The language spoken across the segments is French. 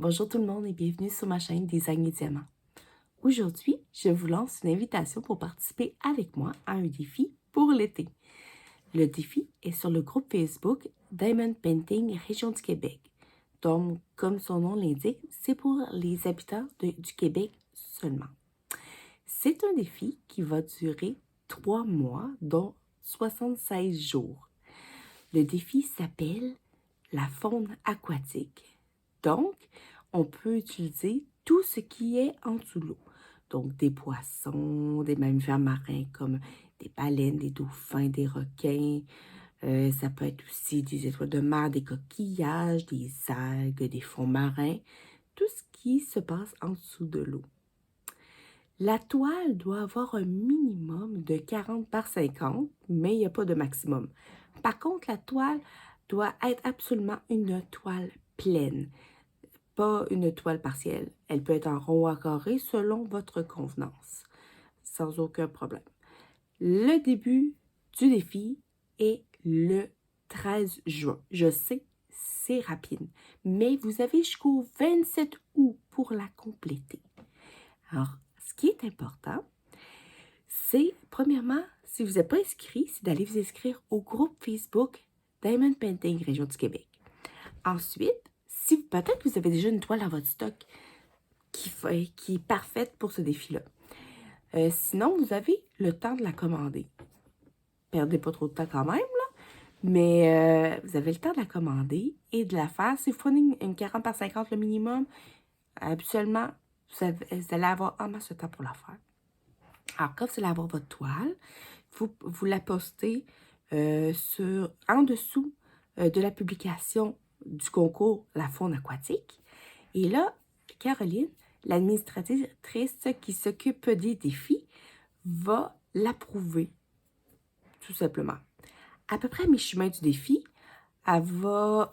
Bonjour tout le monde et bienvenue sur ma chaîne Design et Diamant. Aujourd'hui, je vous lance une invitation pour participer avec moi à un défi pour l'été. Le défi est sur le groupe Facebook Diamond Painting Région du Québec. Donc, comme son nom l'indique, c'est pour les habitants du Québec seulement. C'est un défi qui va durer 3 mois, dont 76 jours. Le défi s'appelle la faune aquatique. Donc, on peut utiliser tout ce qui est en dessous de l'eau. Donc, des poissons, des mammifères marins comme des baleines, des dauphins, des requins. Ça peut être aussi des étoiles de mer, des coquillages, des algues, des fonds marins. Tout ce qui se passe en dessous de l'eau. La toile doit avoir un minimum de 40 par 50, mais il n'y a pas de maximum. Par contre, la toile doit être absolument une toile pleine, pas une toile partielle. Elle peut être en rond ou en carré selon votre convenance, sans aucun problème. Le début du défi est le 13 juin. Je sais, c'est rapide, mais vous avez jusqu'au 27 août pour la compléter. Alors, ce qui est important, c'est, premièrement, si vous n'êtes pas inscrit, c'est d'aller vous inscrire au groupe Facebook Diamond Painting Région du Québec. Ensuite, si peut-être que vous avez déjà une toile dans votre stock qui est parfaite pour ce défi-là. Sinon, vous avez le temps de la commander. Perdez pas trop de temps quand même, là, mais vous avez le temps de la commander et de la faire. Si vous prenez une 40 par 50 le minimum, habituellement, vous allez avoir en masse de temps pour la faire. Alors, quand vous allez avoir votre toile, vous la postez en dessous de la publication du concours La faune aquatique. Et là, Caroline, l'administratrice qui s'occupe des défis, va l'approuver, tout simplement. À peu près à mi-chemin du défi, elle va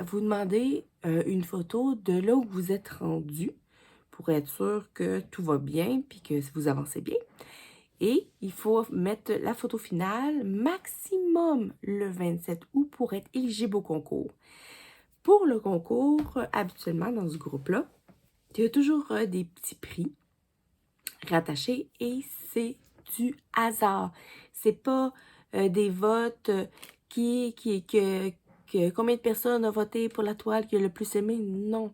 vous demander une photo de là où vous êtes rendu pour être sûr que tout va bien puis que vous avancez bien. Et il faut mettre la photo finale maximum le 27 août pour être éligible au concours. Pour le concours, habituellement dans ce groupe-là, il y a toujours des petits prix rattachés et c'est du hasard. C'est pas des votes combien de personnes ont voté pour la toile qui a le plus aimé. Non.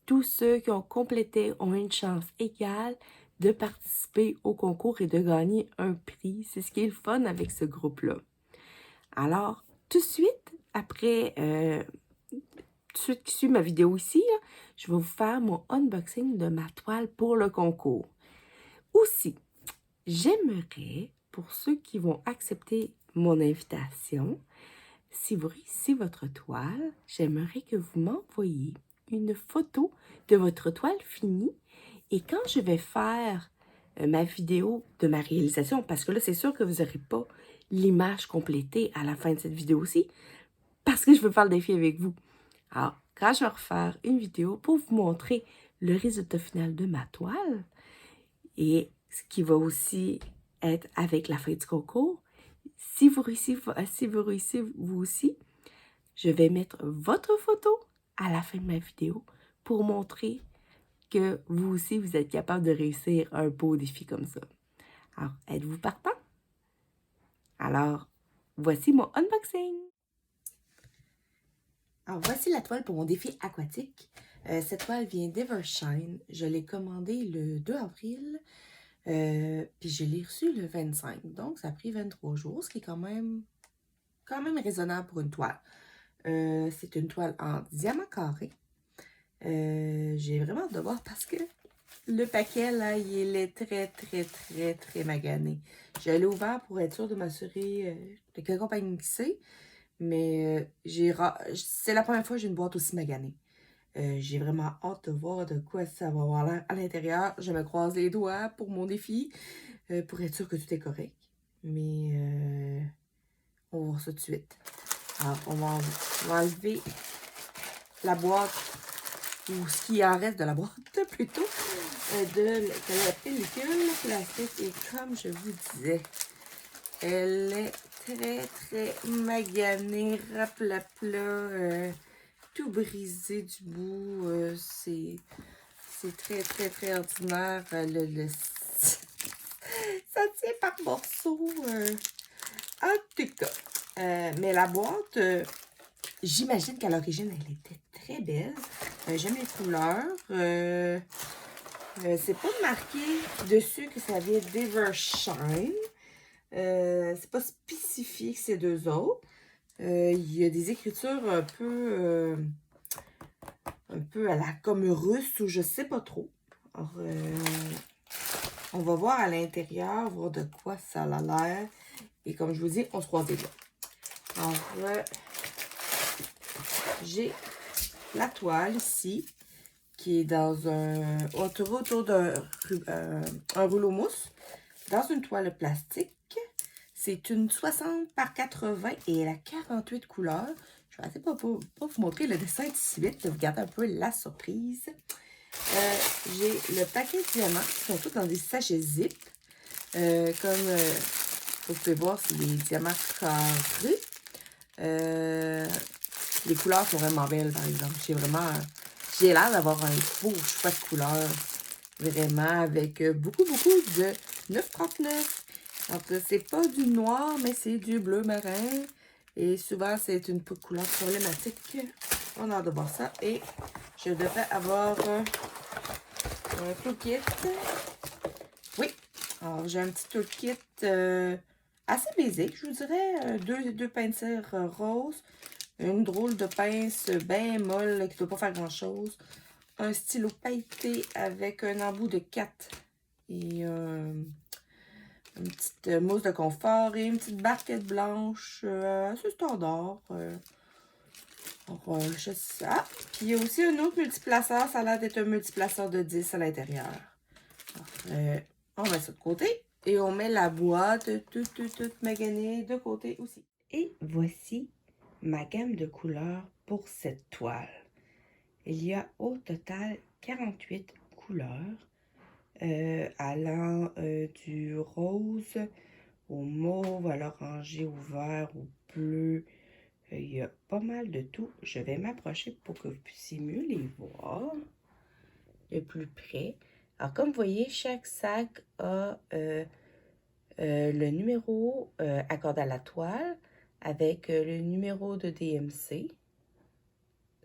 Tous ceux qui ont complété ont une chance égale de participer au concours et de gagner un prix. C'est ce qui est le fun avec ce groupe-là. Alors, tout de suite, après tout ce qui suit ma vidéo ici, là, je vais vous faire mon unboxing de ma toile pour le concours. Aussi, j'aimerais, pour ceux qui vont accepter mon invitation, si vous réussissez votre toile, j'aimerais que vous m'envoyiez une photo de votre toile finie et quand je vais faire ma vidéo de ma réalisation, parce que là, c'est sûr que vous n'aurez pas l'image complétée à la fin de cette vidéo-ci, parce que je veux faire le défi avec vous. Alors, quand je vais refaire une vidéo pour vous montrer le résultat final de ma toile et ce qui va aussi être avec la fin du concours, si vous réussissez vous aussi, je vais mettre votre photo à la fin de ma vidéo pour montrer que vous aussi, vous êtes capable de réussir un beau défi comme ça. Alors, êtes-vous partant? Alors, voici mon unboxing. Alors, voici la toile pour mon défi aquatique. Cette toile vient d'Evershine. Je l'ai commandée le 2 avril, puis je l'ai reçue le 25. Donc, ça a pris 23 jours, ce qui est quand même raisonnable pour une toile. C'est une toile en diamant carré. J'ai vraiment hâte de voir parce que le paquet, là, il est très magané. Je l'ai ouvert pour être sûre de m'assurer de quelle compagnie c'est. Mais c'est la première fois que j'ai une boîte aussi maganée. J'ai vraiment hâte de voir de quoi ça va avoir l'air à l'intérieur. Je me croise les doigts pour mon défi, pour être sûre que tout est correct. Mais on va voir ça tout de suite. Alors, on va enlever la boîte, ou ce qui en reste de la boîte plutôt, de la pellicule plastique. Et comme je vous disais, elle est très maganée, raplapla. tout brisé du bout. C'est très, très, très ordinaire. Ça tient par morceaux. En tout cas. Mais la boîte, j'imagine qu'à l'origine, elle était très belle. J'aime les couleurs. C'est pas marqué dessus que ça vient d'Evershine. C'est pas spécifié que c'est d'eux autres. Il y a des écritures un peu à la comme russe ou je sais pas trop. Alors, on va voir à l'intérieur, voir de quoi ça a l'air. Et comme je vous dis, on se croise là. Alors, j'ai la toile ici, qui est dans autour d'un rouleau mousse, dans une toile plastique. C'est une 60 par 80 et elle a 48 couleurs. Je vais essayer pas vous montrer le dessin d'ici vite, vous garder un peu la surprise. J'ai le paquet de diamants qui sont tous dans des sachets zip. Comme vous pouvez voir, c'est des diamants carrés. Les couleurs sont vraiment belles, par exemple. J'ai l'air d'avoir un beau choix de couleurs. Vraiment, avec beaucoup de 9,39. Donc, c'est pas du noir, mais c'est du bleu marin. Et souvent, c'est une couleur problématique. On a hâte de voir ça. Et je devrais avoir un toolkit. Oui. Alors, j'ai un petit toolkit assez basique, je vous dirais. Deux pinceaux roses. Une drôle de pince bien molle qui ne doit pas faire grand-chose. Un stylo pailleté avec un embout de 4. Et une petite mousse de confort et une petite barquette blanche assez standard. Je sais ça. Puis il y a aussi un autre multiplaceur. Ça a l'air d'être un multiplaceur de 10 à l'intérieur. On met ça de côté. Et on met la boîte toute maganée de côté aussi. Et voici ma gamme de couleurs pour cette toile. Il y a au total 48 couleurs. Allant du rose au mauve, à l'oranger, au vert, au bleu. Il y a pas mal de tout. Je vais m'approcher pour que vous puissiez mieux les voir de plus près. Alors, comme vous voyez, chaque sac a le numéro accordé à la toile avec le numéro de DMC.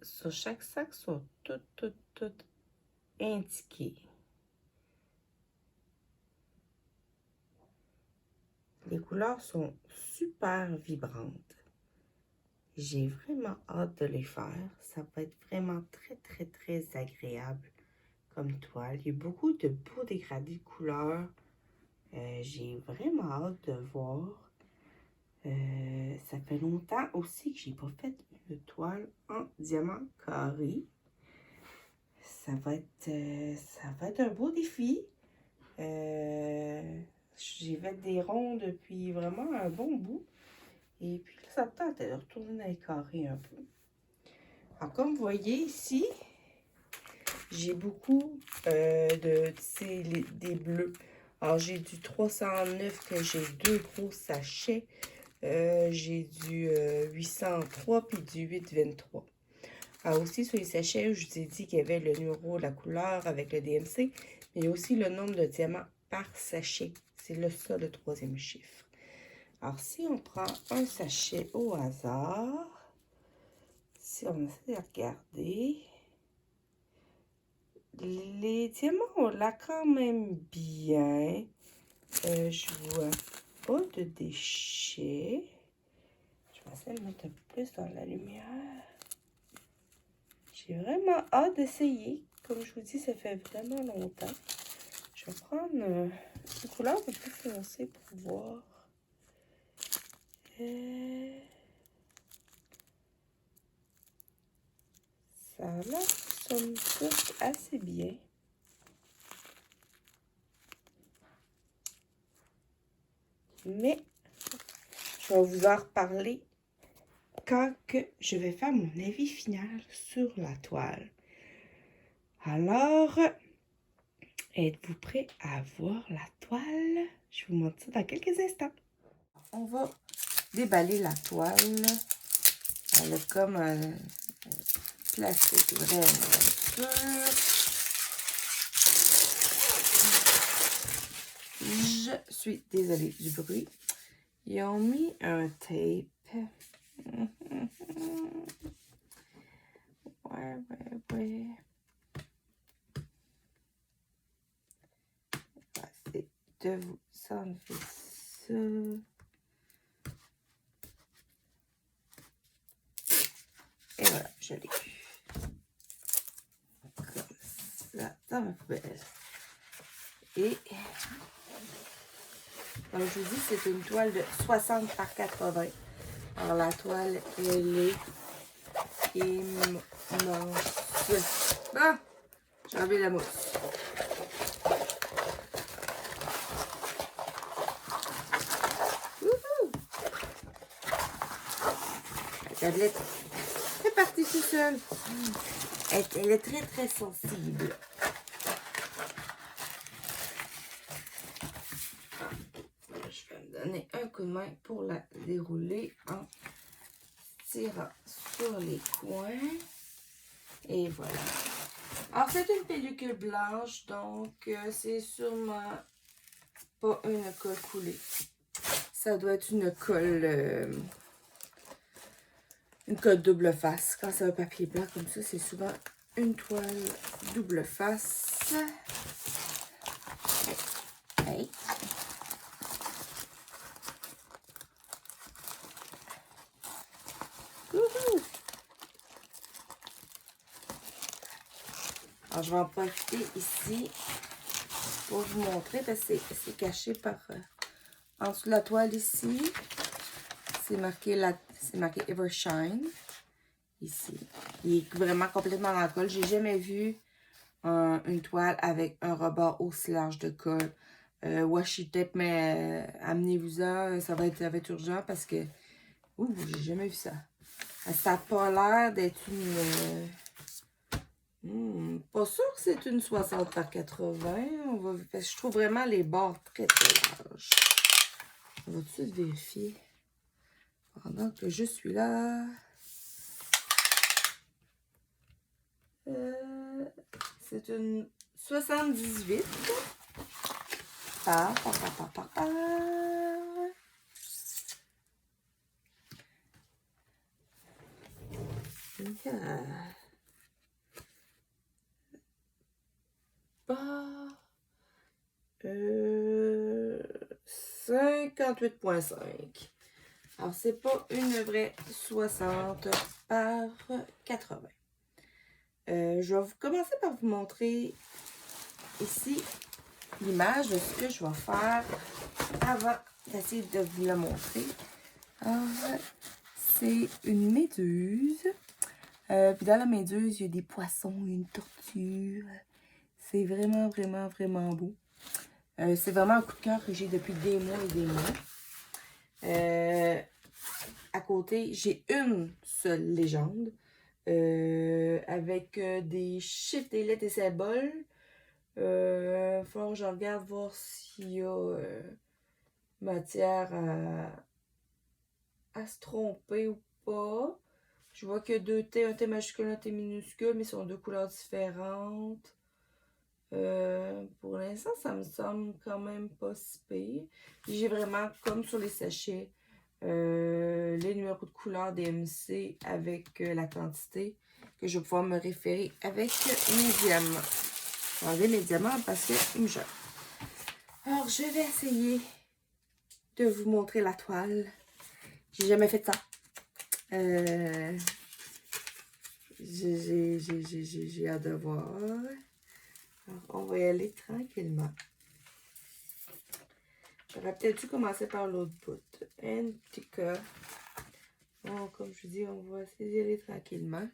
Sur chaque sac, sont toutes indiquées. Les couleurs sont super vibrantes. J'ai vraiment hâte de les faire. Ça va être vraiment très agréable comme toile. Il y a beaucoup de beaux dégradés de couleurs. J'ai vraiment hâte de voir. Ça fait longtemps aussi que j'ai pas fait une toile en diamant carré. Ça va être un beau défi. J'ai fait des ronds depuis vraiment un bon bout. Et puis là, ça tente de retourner dans les carrés un peu. Alors, comme vous voyez ici, j'ai beaucoup des bleus. Alors, j'ai du 309 que j'ai deux gros sachets. J'ai du 803 puis du 823. Alors aussi, sur les sachets, je vous ai dit qu'il y avait le numéro, la couleur avec le DMC, mais il y a aussi le nombre de diamants par sachet. C'est ça, le troisième chiffre. Alors, si on prend un sachet au hasard, si on essaie de regarder, les diamants ont l'air quand même bien. Je vois pas de déchets. Je vais essayer de mettre un peu plus dans la lumière. J'ai vraiment hâte d'essayer. Comme je vous dis, ça fait vraiment longtemps. Je vais prendre une couleur un peu plus foncée pour voir. Ça a l'air, somme toute, assez bien. Mais, je vais vous en reparler quand que je vais faire mon avis final sur la toile. Alors, êtes-vous prêts à voir la toile? Je vous montre ça dans quelques instants. On va déballer la toile. Elle a comme plastique vraiment dur. Je suis désolée du bruit. Ils ont mis un tape. Ouais. C'est de vous enlever ça. Et voilà, je l'ai eu. Comme ça, dans ma poubelle. Et, comme je vous dis, c'est une toile de 60 par 80. Alors, la toile, elle est immense. Ah! J'ai enlevé la mousse. Wouhou! La tablette est partie tout seul. Elle est très, très sensible. Je vais me donner un coup de main pour la dérouler en tirant sur les coins. Et voilà. Alors, c'est une pellicule blanche, donc c'est sûrement pas une colle coulée. Ça doit être une colle double face. Quand c'est un papier blanc comme ça, c'est souvent une toile double face. Hey. Alors, je vais en profiter ici pour vous montrer parce que c'est caché par en dessous de la toile ici. C'est marqué Evershine ici. Il est vraiment complètement dans la colle. J'ai jamais vu une toile avec un rebord aussi large de colle. Washi tape, mais amenez-vous-en, ça va être urgent parce que j'ai jamais vu ça. Ça n'a pas l'air d'être une... pas sûr que c'est une 60 par 80. Parce que je trouve vraiment les bords très très larges. On va tout de suite vérifier. Pendant que je suis là. C'est une 78 par. Par 58,5. Alors, c'est pas une vraie 60 par 80. Je vais commencer par vous montrer ici l'image de ce que je vais faire avant d'essayer de vous la montrer. Alors, c'est une méduse. Puis dans la méduse, il y a des poissons, une tortue. C'est vraiment, vraiment, vraiment beau. C'est vraiment un coup de cœur que j'ai depuis des mois et des mois. À côté, j'ai une seule légende avec des chiffres, des lettres et symboles. Il faut que je regarde voir s'il y a matière à se tromper ou pas. Je vois qu'il y a deux T, un T majuscule, un T minuscule, mais ils sont deux couleurs différentes. Pour l'instant, ça me semble quand même pas si pire. J'ai vraiment, comme sur les sachets, les numéros de couleur des MC avec la quantité que je vais pouvoir me référer avec mes diamants. Je vais enlever mes diamants parce qu'ils me gênent. Alors, je vais essayer de vous montrer la toile. J'ai jamais fait ça. J'ai hâte de voir. Alors, on va y aller tranquillement. J'aurais peut-être dû commencer par l'autre bout. Un petit cas. Bon, comme je dis, on va essayer d'y aller tranquillement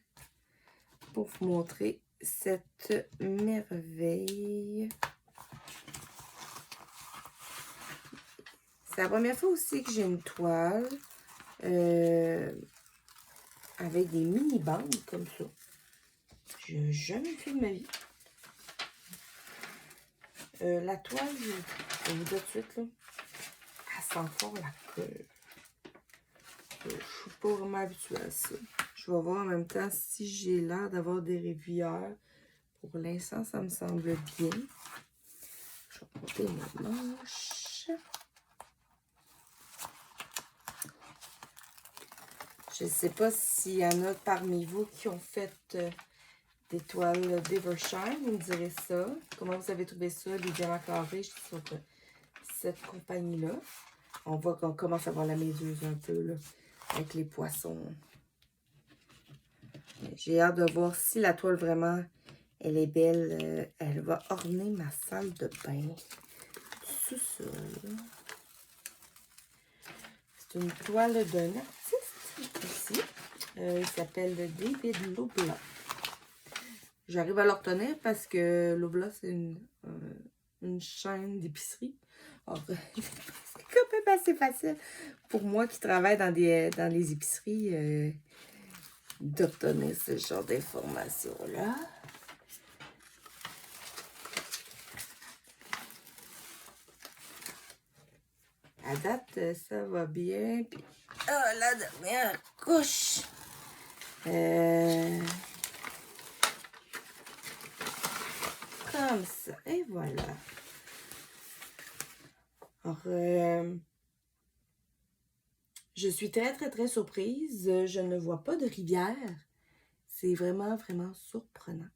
pour vous montrer cette merveille. C'est la première fois aussi que j'ai une toile avec des mini-bandes comme ça. Je n'ai jamais fait de ma vie. La toile, je vous dis tout de suite, là, elle sent fort la colle. Je ne suis pas vraiment habituée à ça. Je Je vais voir en même temps si j'ai l'air d'avoir des rivières. Pour l'instant, ça me semble bien. Je vais porter mes manches. Je ne sais pas s'il y en a parmi vous qui ont fait des toiles d'Evershine. Vous me direz ça. Comment vous avez trouvé ça, les diamants carrés sur cette compagnie-là. On voit qu'on commence à voir la méduse un peu, là, avec les poissons. J'ai hâte de voir si la toile vraiment, elle est belle. Elle va orner ma salle de bain. Sous-sol. C'est une toile d'un artiste ici. Il s'appelle David Loblaw. J'arrive à le retenir parce que Loblaw, c'est une chaîne d'épicerie. Alors, c'est quand même assez facile pour moi qui travaille dans les épiceries d'obtenir ce genre d'informations-là. À date, ça va bien. Puis, la dernière couche. Comme ça. Et voilà. Alors, je suis très, très, très surprise. Je ne vois pas de rivière. C'est vraiment, vraiment surprenant.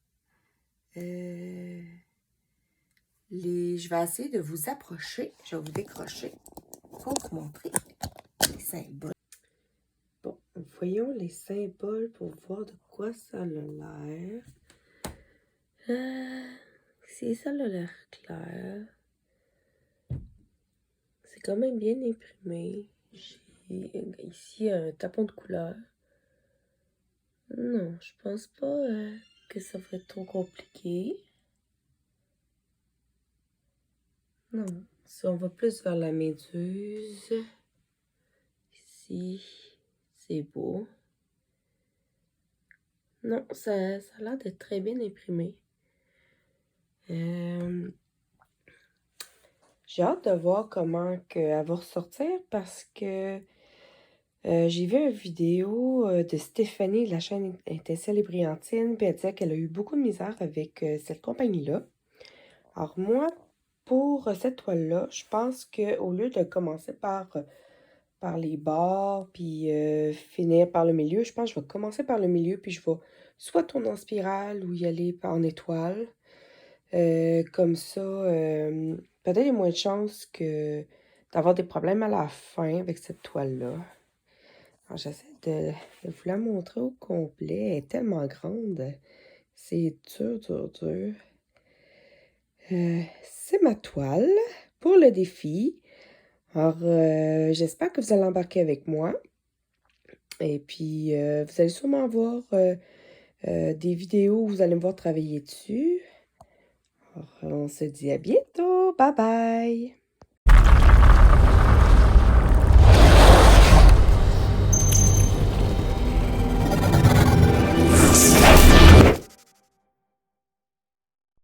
Je vais essayer de vous approcher. Je vais vous décrocher pour vous montrer les symboles. Bon, voyons les symboles pour voir de quoi ça a l'air. Si ça a l'air clair. C'est quand même bien imprimé. J'ai ici un tapon de couleur. Non, je pense pas que ça va être trop compliqué. Non, si on va plus vers la méduse. Ici, c'est beau. Non, ça a l'air d'être très bien imprimé. J'ai hâte de voir comment elle va ressortir parce que j'ai vu une vidéo de Stéphanie de la chaîne Étincelle et Brillantine, puis elle disait qu'elle a eu beaucoup de misère avec cette compagnie-là. Alors moi, pour cette toile-là, je pense qu'au lieu de commencer par les bords, puis finir par le milieu, je pense que je vais commencer par le milieu, puis je vais soit tourner en spirale ou y aller en étoile. Comme ça, peut-être il y a moins de chances d'avoir des problèmes à la fin avec cette toile-là. Alors, j'essaie de vous la montrer au complet. Elle est tellement grande. C'est dur, dur, dur. C'est ma toile pour le défi. Alors, j'espère que vous allez embarquer avec moi. Et puis, vous allez sûrement voir des vidéos où vous allez me voir travailler dessus. Alors, on se dit à bientôt. Bye bye!